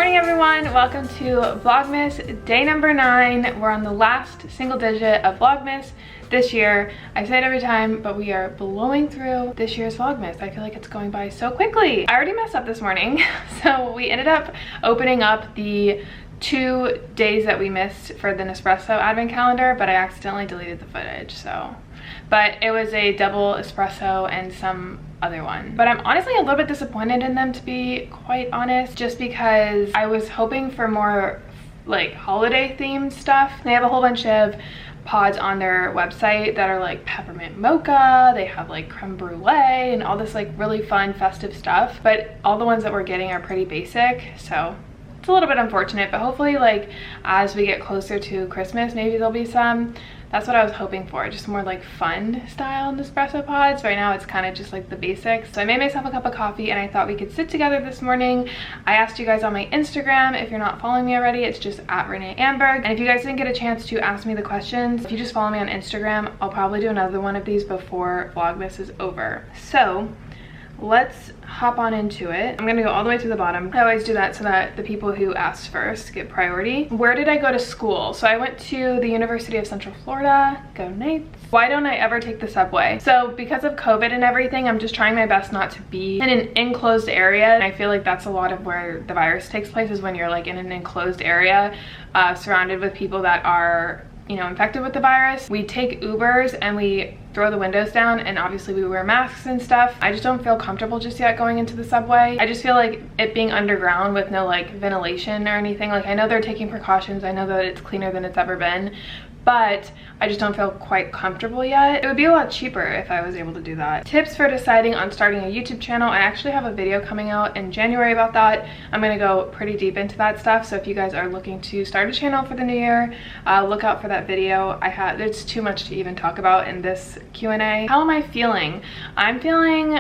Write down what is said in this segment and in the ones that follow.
morning, everyone. Welcome to Vlogmas day number 9. We're on the last single digit of Vlogmas this year. I say it every time, but we are blowing through this year's Vlogmas. I feel like it's going by so quickly. I already messed up this morning, so we ended up opening up the 2 days that we missed for the Nespresso advent calendar, but I accidentally deleted the footage, so. But it was a double espresso and some other one. But I'm honestly a little bit disappointed in them, to be quite honest, just because I was hoping for more like holiday themed stuff. They have a whole bunch of pods on their website that are like peppermint mocha, they have like creme brulee and all this like really fun festive stuff, but all the ones that we're getting are pretty basic, so it's a little bit unfortunate. But hopefully, like, as we get closer to Christmas, maybe there'll be some. That's what I was hoping for, just more like fun style Nespresso pods. Right now it's kind of just like the basics. So I made myself a cup of coffee and I thought we could sit together this morning. I asked you guys on my Instagram. If you're not following me already, it's just at Renee Amberg. And if you guys didn't get a chance to ask me the questions, if you just follow me on Instagram, I'll probably do another one of these before Vlogmas is over. So let's hop on into it. I'm gonna go all the way to the bottom. I always do that so that the people who asked first get priority. Where did I go to school? So I went to the University of Central Florida. Go Deets. Why don't I ever take the subway? So because of COVID and everything, I'm just trying my best not to be in an enclosed area. And I feel like that's a lot of where the virus takes place, is when you're like in an enclosed area surrounded with people that are, you know, infected with the virus. We take Ubers and we throw the windows down, and obviously we wear masks and stuff. I just don't feel comfortable just yet going into the subway. I just feel like it being underground with no like ventilation or anything. Like, I know they're taking precautions, I know that it's cleaner than it's ever been, but I just don't feel quite comfortable yet. It would be a lot cheaper if I was able to do that. Tips for deciding on starting a YouTube channel. I actually have a video coming out in January about that. I'm gonna go pretty deep into that stuff. So if you guys are looking to start a channel for the new year, look out for that video. It's too much to even talk about in this Q&A. How am I feeling? I'm feeling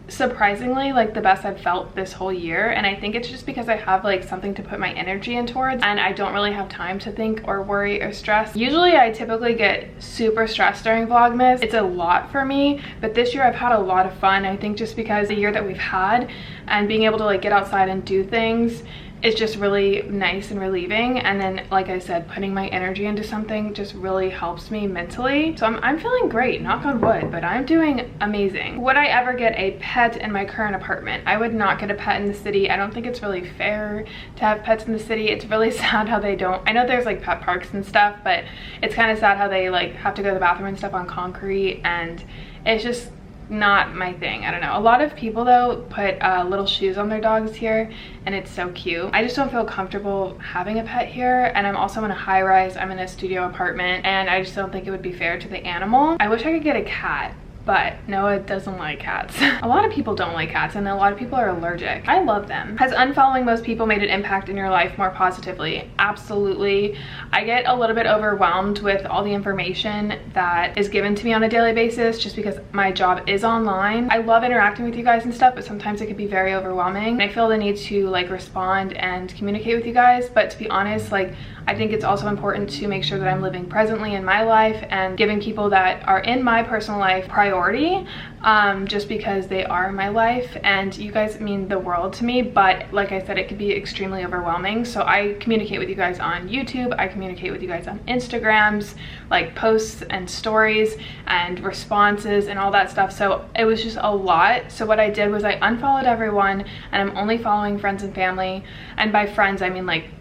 surprisingly like the best I've felt this whole year, and I think it's just because I have like something to put my energy in towards, and I don't really have time to think or worry or stress. Usually I typically get super stressed during Vlogmas. It's a lot for me, but this year I've had a lot of fun. I think just because the year that we've had and being able to like get outside and do things, it's just really nice and relieving. And then, like I said, putting my energy into something just really helps me mentally. So I'm feeling great, knock on wood, but I'm doing amazing. Would I ever get a pet in my current apartment? I would not get a pet in the city. I don't think it's really fair to have pets in the city. It's really sad how they don't, I know there's like pet parks and stuff, but it's kind of sad how they like have to go to the bathroom and stuff on concrete, and it's just not my thing. I don't know. A lot of people though put little shoes on their dogs here, and it's so cute. I just don't feel comfortable having a pet here, and I'm also in a high-rise. I'm in a studio apartment, and I just don't think it would be fair to the animal. I wish I could get a cat, but Noah doesn't like cats. A lot of people don't like cats, and a lot of people are allergic. I love them. Has unfollowing most people made an impact in your life more positively? Absolutely. I get a little bit overwhelmed with all the information that is given to me on a daily basis, just because my job is online. I love interacting with you guys and stuff, but sometimes it can be very overwhelming. I feel the need to like respond and communicate with you guys, but to be honest, like, I think it's also important to make sure that I'm living presently in my life and giving people that are in my personal life priority, just because they are in my life, and you guys mean the world to me. But like I said, it could be extremely overwhelming. So I communicate with you guys on YouTube, I communicate with you guys on Instagrams, like posts and stories and responses and all that stuff. So it was just a lot. So what I did was I unfollowed everyone, and I'm only following friends and family. And by friends, I mean like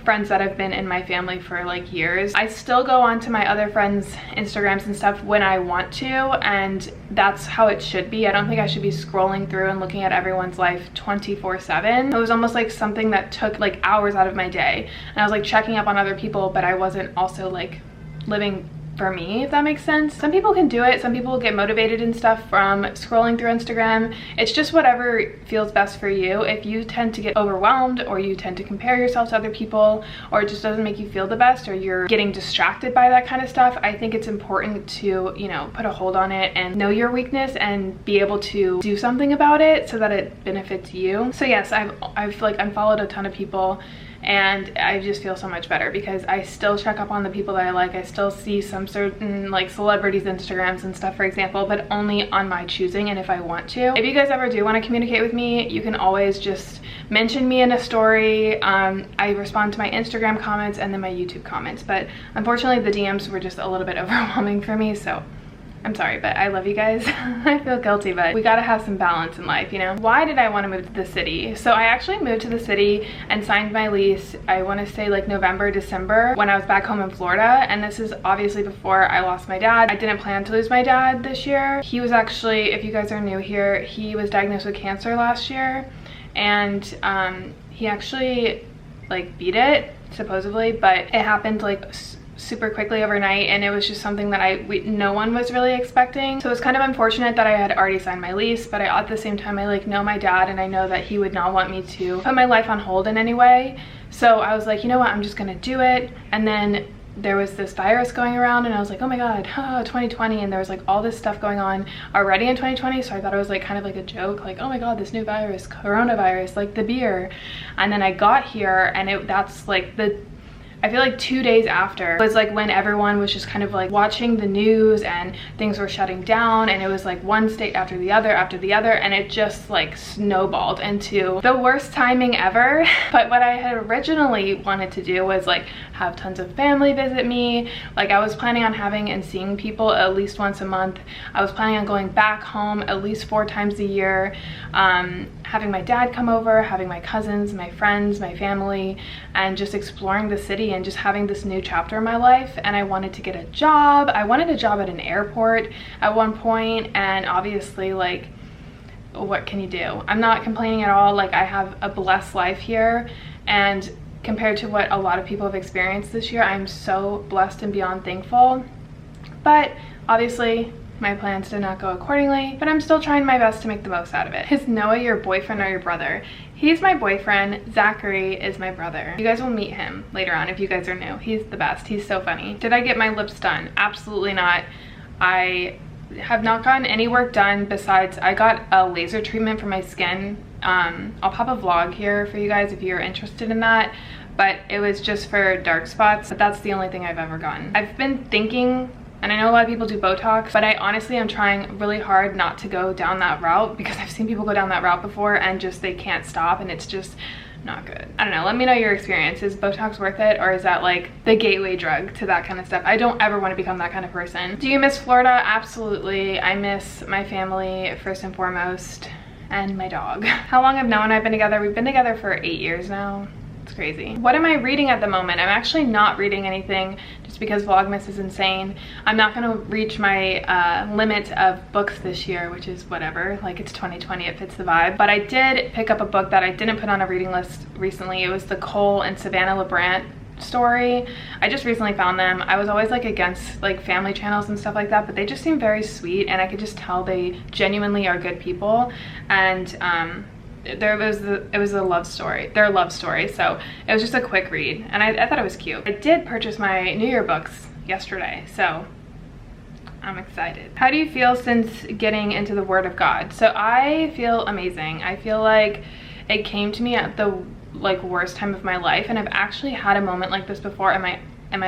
friends that have been in my family for like years. I still go on to my other friends' Instagrams and stuff when I want to, and that's how it should be. I don't think I should be scrolling through and looking at everyone's life 24/7. It was almost like something that took like hours out of my day, and I was like checking up on other people, but I wasn't also like living for me, if that makes sense. Some people can do it. Some people get motivated and stuff from scrolling through Instagram. It's just whatever feels best for you. If you tend to get overwhelmed, or you tend to compare yourself to other people, or it just doesn't make you feel the best, or you're getting distracted by that kind of stuff, I think it's important to, you know, put a hold on it and know your weakness and be able to do something about it so that it benefits you. So yes, I've like unfollowed a ton of people, and I just feel so much better because I still check up on the people that I like. I still see some certain like celebrities Instagrams and stuff, for example, but only on my choosing and if I want to. If you guys ever do want to communicate with me, you can always just mention me in a story. I respond to my Instagram comments and then my YouTube comments, but unfortunately the DMs were just a little bit overwhelming for me, so I'm sorry, but I love you guys. I feel guilty, but we gotta have some balance in life, you know? Why did I want to move to the city? So I actually moved to the city and signed my lease, I want to say like November, December, when I was back home in Florida. And this is obviously before I lost my dad. I didn't plan to lose my dad this year. He was actually, if you guys are new here, he was diagnosed with cancer last year. And he actually like beat it, supposedly, but it happened like super quickly overnight, and it was just something that no one was really expecting. So it's kind of unfortunate that I had already signed my lease, but at the same time I like know my dad and I know that he would not want me to put my life on hold in any way. So I was like, you know what, I'm just gonna do it. And then there was this virus going around and I was like, oh my god, 2020, and there was like all this stuff going on already in 2020, so I thought it was like kind of like a joke, like, oh my god, this new virus, coronavirus, like the beer. And then I got here and that's like I feel like 2 days after was like when everyone was just kind of like watching the news and things were shutting down, and it was like one state after the other, and it just like snowballed into the worst timing ever. But what I had originally wanted to do was like have tons of family visit me. Like I was planning on having and seeing people at least once a month. I was planning on going back home at least 4 times a year, having my dad come over, having my cousins, my friends, my family, and just exploring the city and just having this new chapter in my life. And I wanted to get a job. I wanted a job at an airport at one point, and obviously like, what can you do? I'm not complaining at all. Like I have a blessed life here, and compared to what a lot of people have experienced this year, I'm so blessed and beyond thankful. But obviously my plans did not go accordingly, but I'm still trying my best to make the most out of it. Is Noah your boyfriend or your brother? He's my boyfriend. Zachary is my brother. You guys will meet him later on if you guys are new. He's the best. He's so funny. Did I get my lips done? Absolutely not. I have not gotten any work done besides I got a laser treatment for my skin. I'll pop a vlog here for you guys if you're interested in that, but it was just for dark spots. But that's the only thing I've ever gotten. I've been thinking, and I know a lot of people do Botox, but I honestly am trying really hard not to go down that route because I've seen people go down that route before and just they can't stop, and it's just not good. I don't know, let me know your experience. Is Botox worth it, or is that like the gateway drug to that kind of stuff? I don't ever want to become that kind of person. Do you miss Florida? Absolutely. I miss my family first and foremost, and my dog. How long have Noah and I been together? We've been together for 8 years now. It's crazy. What am I reading at the moment? I'm actually not reading anything just because Vlogmas is insane. I'm not gonna reach my limit of books this year, which is whatever, like it's 2020, it fits the vibe. But I did pick up a book that I didn't put on a reading list recently. It was the Cole and Savannah LeBrant story. I just recently found them. I was always like against like family channels and stuff like that, but they just seem very sweet, and I could just tell they genuinely are good people. And it was a love story, their love story, so it was just a quick read, and I thought it was cute. I did purchase my New Year books yesterday, so I'm excited. How do you feel since getting into the Word of God? So I feel amazing. I feel like it came to me at the like worst time of my life, and I've actually had a moment like this before in my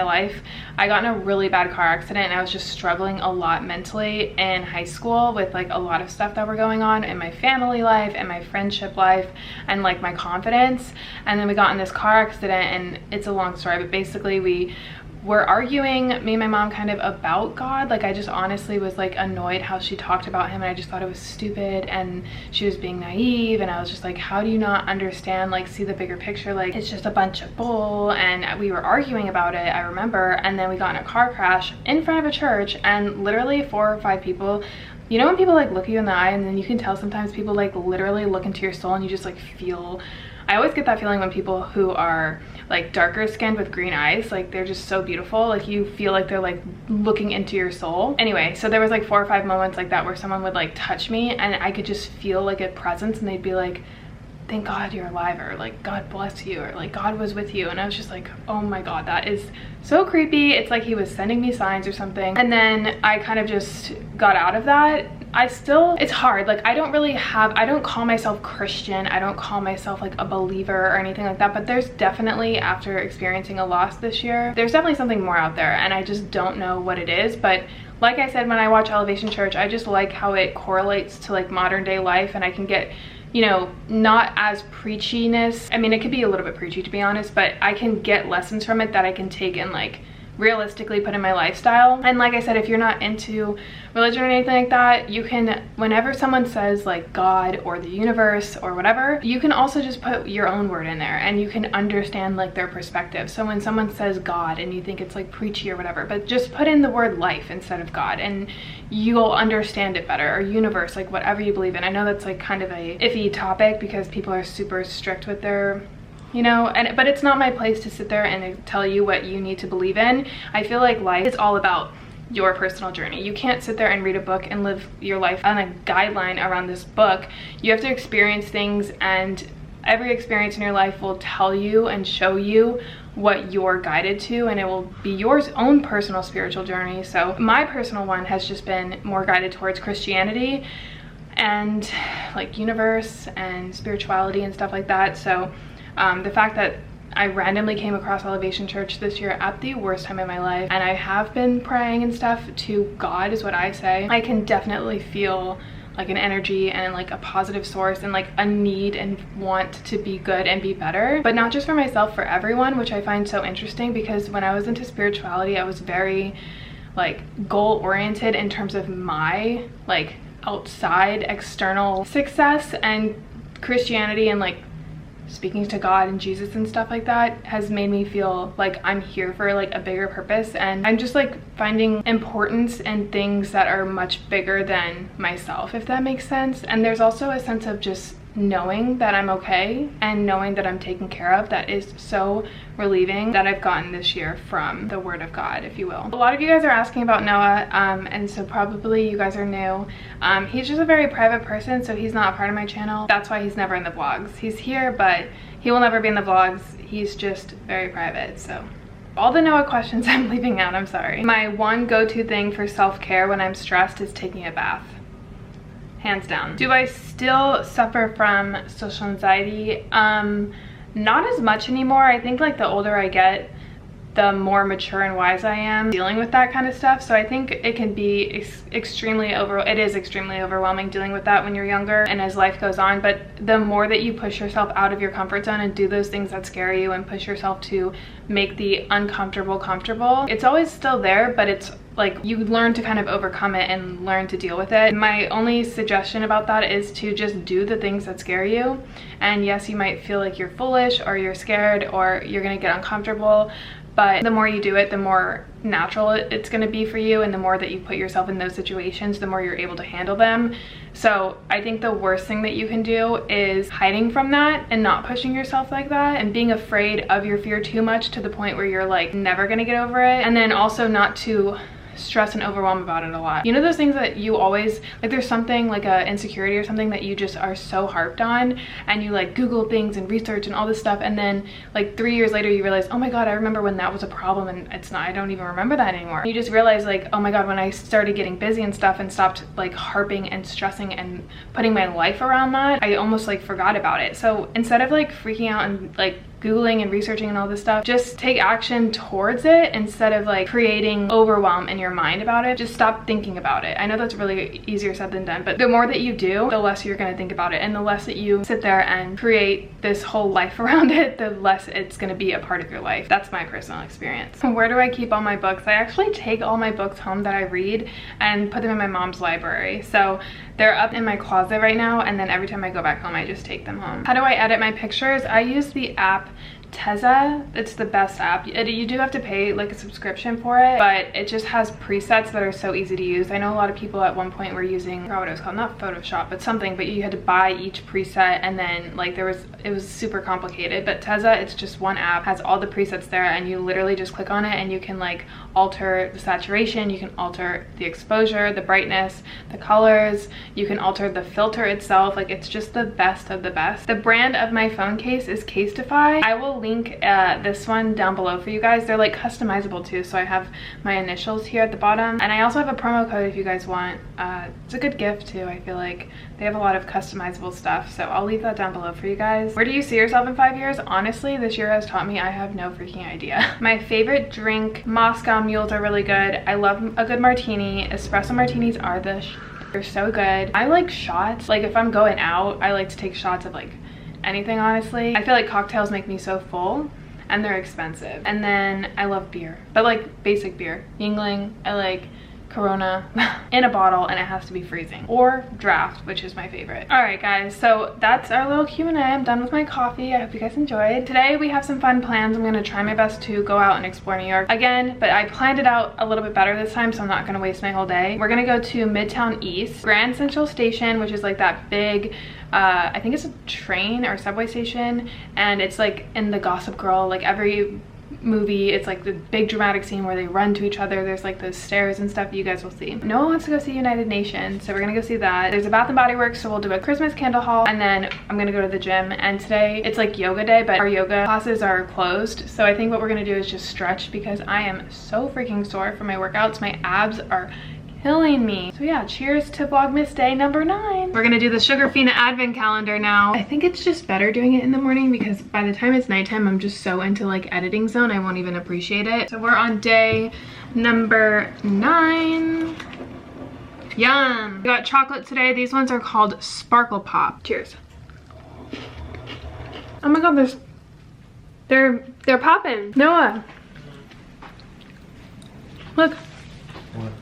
life. I got in a really bad car accident, and I was just struggling a lot mentally in high school with like a lot of stuff that were going on in my family life and my friendship life and like my confidence. And then we got in this car accident, and it's a long story, but basically we were arguing, me and my mom, kind of about God. Like I just honestly was like annoyed how she talked about him, and I just thought it was stupid and she was being naive, and I was just like, how do you not understand, like see the bigger picture, like it's just a bunch of bull. And we were arguing about it, I remember, and then we got in a car crash in front of a church, and literally 4 or 5 people, you know when people like look you in the eye, and then you can tell sometimes people like literally look into your soul, and you just like feel, I always get that feeling when people who are like darker skinned with green eyes, like they're just so beautiful, like you feel like they're like looking into your soul. Anyway, so there was like 4 or 5 moments like that where someone would like touch me, and I could just feel like a presence, and they'd be like, thank God you're alive, or like God bless you, or like God was with you. And I was just like, oh my God, that is so creepy. It's like he was sending me signs or something. And then I kind of just got out of that it's hard. Like I don't call myself Christian, I don't call myself like a believer or anything like that, but there's definitely, after experiencing a loss this year, there's definitely something more out there, and I just don't know what it is. But like I said, when I watch Elevation Church, I just like how it correlates to like modern day life, and I can get, you know, not as preachiness. I mean, it could be a little bit preachy to be honest, but I can get lessons from it that I can take and like realistically put in my lifestyle. And like I said, if you're not into religion or anything like that, you can, whenever someone says like God or the universe or whatever, you can also just put your own word in there and you can understand like their perspective. So when someone says God and you think it's like preachy or whatever, but just put in the word life instead of God and you'll understand it better, or universe, like whatever you believe in. I know that's like kind of a iffy topic because people are super strict with their, you know, but it's not my place to sit there and tell you what you need to believe in. I feel like life is all about your personal journey. You can't sit there and read a book and live your life on a guideline around this book. You have to experience things, and every experience in your life will tell you and show you what you're guided to, and it will be your own personal spiritual journey. So my personal one has just been more guided towards Christianity and like universe and spirituality and stuff like that. So the fact that I randomly came across Elevation Church this year at the worst time in my life, and I have been praying and stuff to God is what I say, I can definitely feel like an energy and like a positive source and like a need and want to be good and be better, but not just for myself, for everyone, which I find so interesting because when I was into spirituality, I was very like goal oriented in terms of my like outside external success, and Christianity and like speaking to God and Jesus and stuff like that has made me feel like I'm here for like a bigger purpose, and I'm just like finding importance in things that are much bigger than myself, if that makes sense. And there's also a sense of just knowing that I'm okay and knowing that I'm taken care of that is so relieving, that I've gotten this year from the Word of God, if you will. A lot of you guys are asking about Noah, and so probably you guys are new. He's just a very private person, so he's not a part of my channel. That's why he's never in the vlogs. He's here, but he will never be in the vlogs. He's just very private. So all the Noah questions I'm leaving out, I'm sorry. My one go-to thing for self-care when I'm stressed is taking a bath. Hands down. Do I still suffer from social anxiety? Not as much anymore. I think like the older I get, the more mature and wise I am dealing with that kind of stuff. So I think it can be extremely overwhelming dealing with that when you're younger and as life goes on. But the more that you push yourself out of your comfort zone and do those things that scare you and push yourself to make the uncomfortable comfortable, it's always still there, but it's like you learn to kind of overcome it and learn to deal with it. My only suggestion about that is to just do the things that scare you. And yes, you might feel like you're foolish or you're scared or you're gonna get uncomfortable, but the more you do it, the more natural it's going to be for you, and the more that you put yourself in those situations, the more you're able to handle them. So I think the worst thing that you can do is hiding from that and not pushing yourself like that and being afraid of your fear too much to the point where you're like never going to get over it, and then also not to stress and overwhelm about it a lot. You know those things that you always like, there's something like a insecurity or something that you just are so harped on, and you like Google things and research and all this stuff, and then like 3 years later you realize, oh my god, I remember when that was a problem, and it's not, I don't even remember that anymore. You just realize like, oh my god, when I started getting busy and stuff and stopped like harping and stressing and putting my life around that, I almost like forgot about it. So instead of like freaking out and like Googling and researching and all this stuff, just take action towards it instead of like creating overwhelm in your mind about it. Just stop thinking about it. I know that's really easier said than done, but the more that you do, the less you're gonna think about it, and the less that you sit there and create this whole life around it, the less it's gonna be a part of your life. That's my personal experience. Where do I keep all my books? I actually take all my books home that I read and put them in my mom's library. So they're up in my closet right now, and then every time I go back home, I just take them home. How do I edit my pictures? I use the app Teza. It's the best app. You do have to pay like a subscription for it, but it just has presets that are so easy to use. I know a lot of people at one point were using, I forgot what it was called, not Photoshop, but something, but you had to buy each preset, and then like it was super complicated. But Teza, it's just one app, has all the presets there, and you literally just click on it and you can like alter the saturation, you can alter the exposure, the brightness, the colors, you can alter the filter itself. Like it's just the best of the best. The brand of my phone case is Casetify. I will link this one down below for you guys. They're like customizable too, so I have my initials here at the bottom, and I also have a promo code if you guys want. It's a good gift too. I feel like they have a lot of customizable stuff, so I'll leave that down below for you guys. Where do you see yourself in 5 years? Honestly, this year has taught me I have no freaking idea. My favorite drink, Moscow mules are really good. I love a good martini. Espresso martinis are they're so good. I like shots. Like if I'm going out, I like to take shots of like anything, honestly. I feel like cocktails make me so full and they're expensive. And then I love beer, but like basic beer. Yingling, I like Corona in a bottle, and it has to be freezing, or draft, which is my favorite. All right guys, so that's our little Q&A. I'm done with my coffee. I hope you guys enjoyed. Today we have some fun plans. I'm gonna try my best to go out and explore New York again, but I planned it out a little bit better this time, so I'm not gonna waste my whole day. We're gonna go to Midtown East, Grand Central Station, which is like that big I think it's a train or subway station, and it's like in the Gossip Girl, like every movie, it's like the big dramatic scene where they run to each other. There's like those stairs and stuff you guys will see. Noah wants to go see United Nations, so we're gonna go see that. There's a Bath and Body Works, so we'll do a Christmas candle haul, and then I'm gonna go to the gym. And today it's like yoga day, but our yoga classes are closed, so I think what we're gonna do is just stretch because I am so freaking sore from my workouts. My abs are killing me. So yeah, cheers to Vlogmas day number 9. We're gonna do the Sugar Fina advent calendar now. I think it's just better doing it in the morning because by the time it's nighttime, I'm just so into like editing zone, I won't even appreciate it. So we're on day number 9. Yum. We got chocolate today. These ones are called Sparkle Pop. Cheers. Oh my god, they're popping. Noah. Look. What?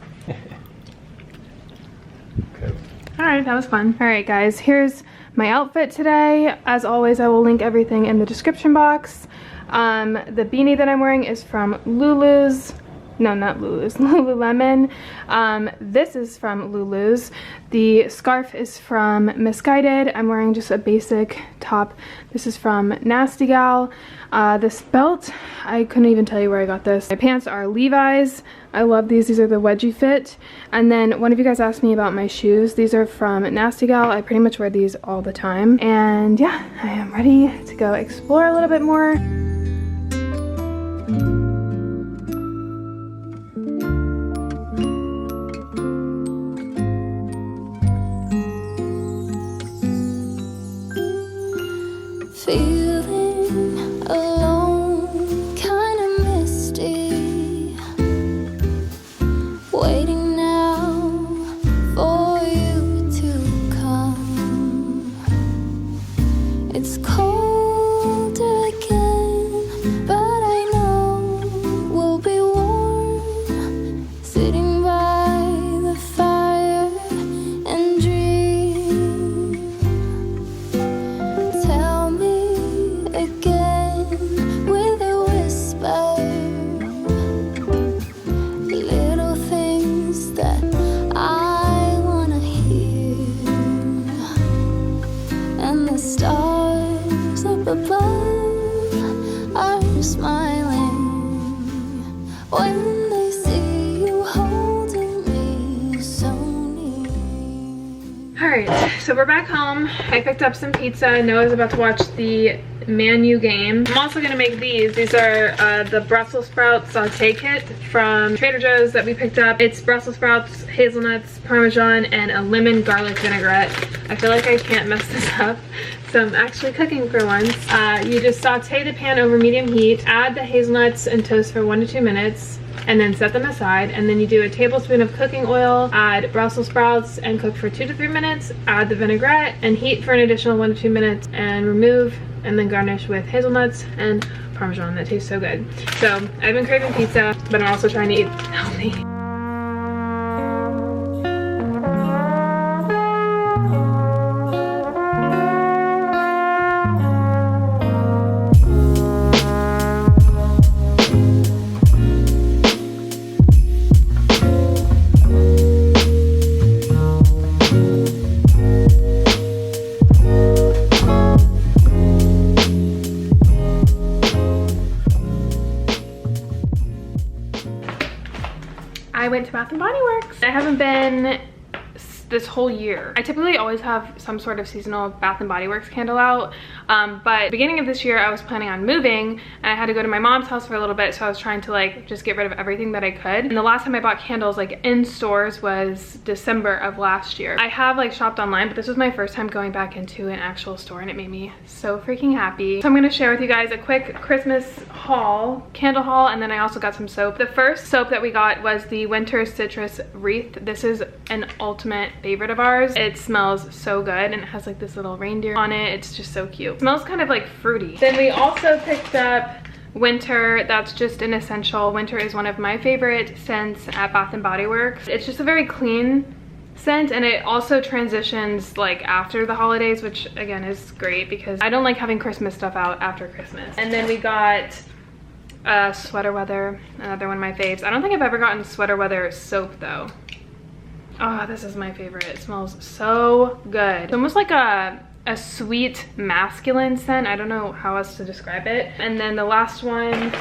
All right, that was fun. All right guys, here's my outfit today. As always, I will link everything in the description box. The beanie that I'm wearing is from Lulu's. No, not Lulu's, Lululemon. This is from Lulu's. The scarf is from Misguided. I'm wearing just a basic top. This is from Nasty Gal. This belt, I couldn't even tell you where I got this. My pants are Levi's. I love these. These are the wedgie fit. And then one of you guys asked me about my shoes. These are from Nasty Gal. I pretty much wear these all the time. And yeah, I am ready to go explore a little bit more. Feeling alone, kinda misty, waiting now for you to come. It's cold again, but I know we'll be warm, sitting by the fire and dream. Tell me again with a whisper, little things that I wanna hear, and the stars up above are smiling when they see you holding me so near. All right, so we're back home. I picked up some pizza. Noah's about to watch the Man U game. I'm also gonna make these. These are the Brussels sprout saute kit from Trader Joe's that we picked up. It's Brussels sprouts, hazelnuts, Parmesan, and a lemon garlic vinaigrette. I feel like I can't mess this up, so I'm actually cooking for once. You just saute the pan over medium heat, add the hazelnuts and toast for 1 to 2 minutes, and then set them aside. And then you do a tablespoon of cooking oil, add Brussels sprouts, and cook for 2 to 3 minutes. Add the vinaigrette and heat for an additional 1 to 2 minutes, and remove, and then garnish with hazelnuts and Parmesan. That tastes so good. So I've been craving pizza, but I'm also trying to eat healthy. I went to Bath and Body Works. I haven't been this whole year. I typically always have some sort of seasonal Bath & Body Works candle out, but beginning of this year I was planning on moving and I had to go to my mom's house for a little bit, so I was trying to like just get rid of everything that I could. And the last time I bought candles like in stores was December of last year. I have like shopped online, but this was my first time going back into an actual store and it made me so freaking happy. So I'm gonna share with you guys a quick Christmas haul, candle haul, and then I also got some soap. The first soap that we got was the Winter Citrus Wreath. This is an ultimate favorite of ours. It smells so good and it has like this little reindeer on it. It's just so cute. It smells kind of like fruity. Then we also picked up Winter. That's just an essential. Winter is one of my favorite scents at Bath & Body Works. It's just a very clean scent, and it also transitions like after the holidays, which again is great because I don't like having Christmas stuff out after Christmas. And then we got Sweater Weather, another one of my faves. I don't think I've ever gotten Sweater Weather soap though. Oh, this is my favorite. It smells so good. It's almost like a sweet masculine scent. I don't know how else to describe it. And then the last one,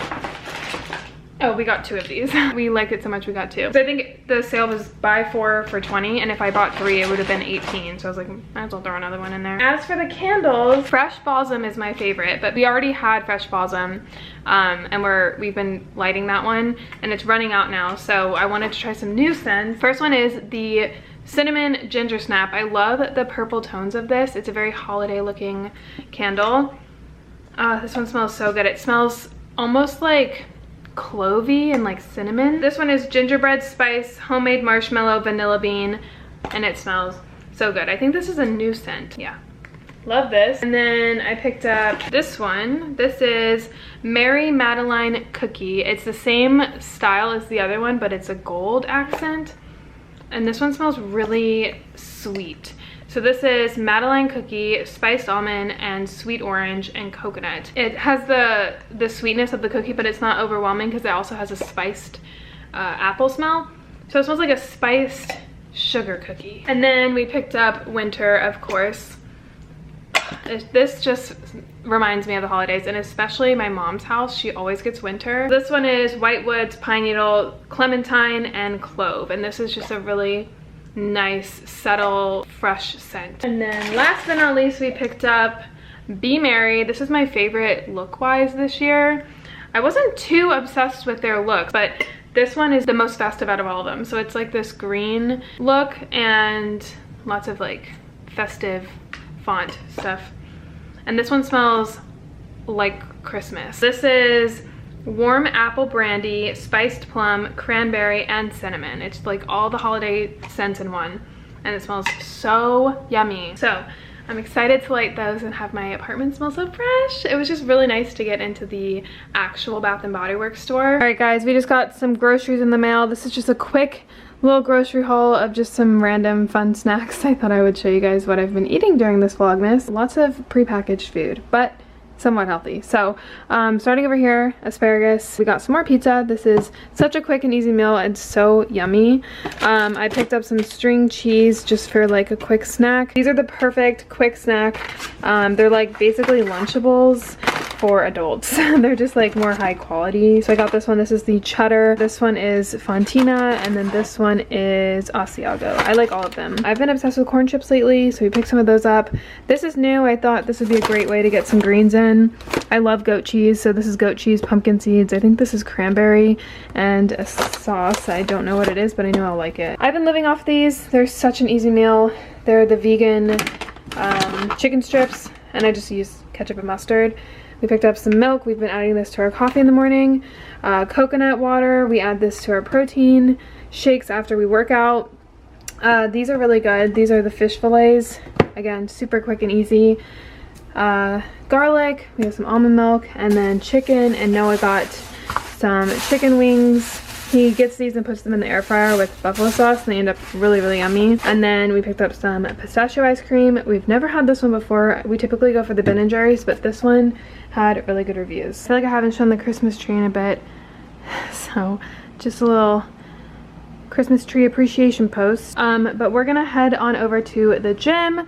oh, we got 2 of these. We liked it so much we got 2. So I think the sale was buy 4 for 20, and if I bought 3 it would have been 18. So I was like, might as well throw another one in there. As for the candles, Fresh Balsam is my favorite, but we already had Fresh Balsam and we've been lighting that one and it's running out now. So I wanted to try some new scents. First one is the Cinnamon Ginger Snap. I love the purple tones of this. It's a very holiday looking candle. This one smells so good. It smells almost like clovey and like cinnamon. This one is Gingerbread Spice, Homemade Marshmallow, Vanilla Bean, and it smells so good. I think this is a new scent. Yeah, love this. And then I picked up this one. This is Mary Madeline Cookie. It's the same style as the other one, but it's a gold accent. And this one smells really sweet. So this is Madeline Cookie, Spiced Almond, and Sweet Orange, and Coconut. It has the sweetness of the cookie, but it's not overwhelming because it also has a spiced apple smell. So it smells like a spiced sugar cookie. And then we picked up Winter, of course. This just reminds me of the holidays, and especially my mom's house. She always gets Winter. This one is White Woods, Pine Needle, Clementine, and Clove. And this is just a really nice, subtle, fresh scent. And then last but not least, we picked up Be Merry. This is my favorite look-wise this year. I wasn't too obsessed with their look, but this one is the most festive out of all of them. So it's like this green look and lots of like festive font stuff. And this one smells like Christmas. This is Warm Apple Brandy, Spiced Plum, Cranberry, and Cinnamon. It's like all the holiday scents in one, and it smells so yummy. So I'm excited to light those and have my apartment smell so fresh. It was just really nice to get into the actual Bath & Body Works store. All right guys, we just got some groceries in the mail. This is just a quick little grocery haul of just some random fun snacks. I thought I would show you guys what I've been eating during this Vlogmas. Lots of prepackaged food, but somewhat healthy. So starting over here, asparagus. We got some more pizza. This is such a quick and easy meal. It's so yummy. I picked up some string cheese just for like a quick snack. These are the perfect quick snack. They're like basically Lunchables for adults. They're just like more high quality. So I got this one. This is the cheddar. This one is Fontina, and then this one is Asiago. I like all of them. I've been obsessed with corn chips lately, so we picked some of those up. This is new. I thought this would be a great way to get some greens in. I love goat cheese, so this is goat cheese, pumpkin seeds. I think this is cranberry and a sauce. I don't know what it is, but I know I'll like it. I've been living off these. They're such an easy meal. They're the vegan chicken strips, and I just use ketchup and mustard. We picked up some milk. We've been adding this to our coffee in the morning. Coconut water. We add this to our protein shakes after we work out. These are really good. These are the fish fillets. Again, super quick and easy. Garlic. We have some almond milk, and then chicken. And Noah got some chicken wings. He gets these and puts them in the air fryer with buffalo sauce, and they end up really, really yummy. And then we picked up some pistachio ice cream. We've never had this one before. We typically go for the Ben & Jerry's, but this one had really good reviews. I feel like I haven't shown the Christmas tree in a bit, so just a little Christmas tree appreciation post. But we're gonna head on over to the gym.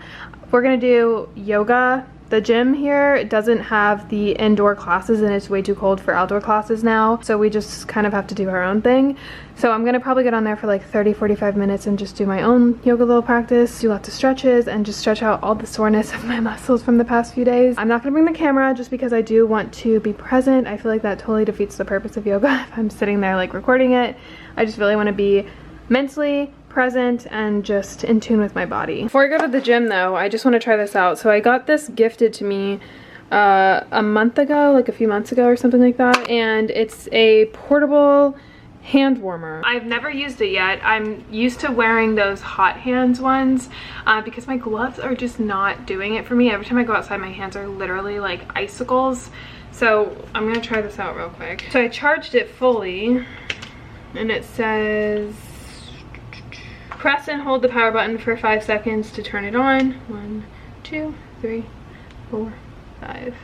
We're gonna do yoga The gym here doesn't have the indoor classes and it's way too cold for outdoor classes now. So we just kind of have to do our own thing. So I'm gonna probably get on there for like 30-45 minutes and just do my own yoga little practice, do lots of stretches and just stretch out all the soreness of my muscles from the past few days. I'm not gonna bring the camera just because I do want to be present. I feel like that totally defeats the purpose of yoga if I'm sitting there like recording it. I just really wanna be mentally present and just in tune with my body. Before I go to the gym though, I just want to try this out. So I got this gifted to me a month ago, like a few months ago or something like that, and it's a portable hand warmer. I've never used it yet. I'm used to wearing those hot hands ones because my gloves are just not doing it for me. Every time I go outside, my hands are literally like icicles. So I'm gonna try this out real quick. So I charged it fully and it says press and hold the power button for 5 seconds to turn it on. 1, 2, 3, 4, 5.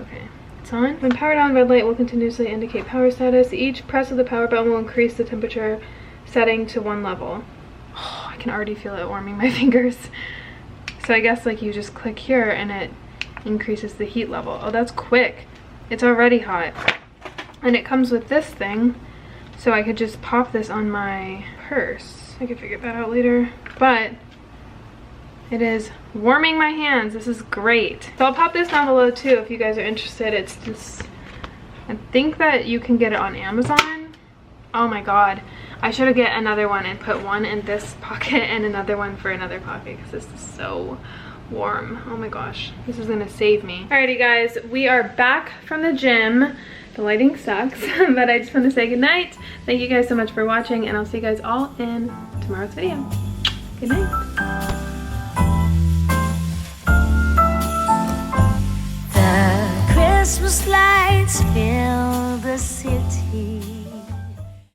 Okay, it's on. When powered on, red light will continuously indicate power status. Each press of the power button will increase the temperature setting to 1 level. Oh, I can already feel it warming my fingers. So I guess like you just click here and it increases the heat level. Oh, that's quick. It's already hot. And it comes with this thing, so I could just pop this on my purse. I could figure that out later, but it is warming my hands. This is great. So I'll pop this down below too if you guys are interested. It's just, I think that you can get it on Amazon. Oh my god, I should have get another one and put one in this pocket and another one for another pocket because this is so warm. Oh my gosh, this is gonna save me. Alrighty guys, we are back from the gym. The lighting sucks, but I just want to say goodnight. Thank you guys so much for watching, and I'll see you guys all in tomorrow's video. Good night.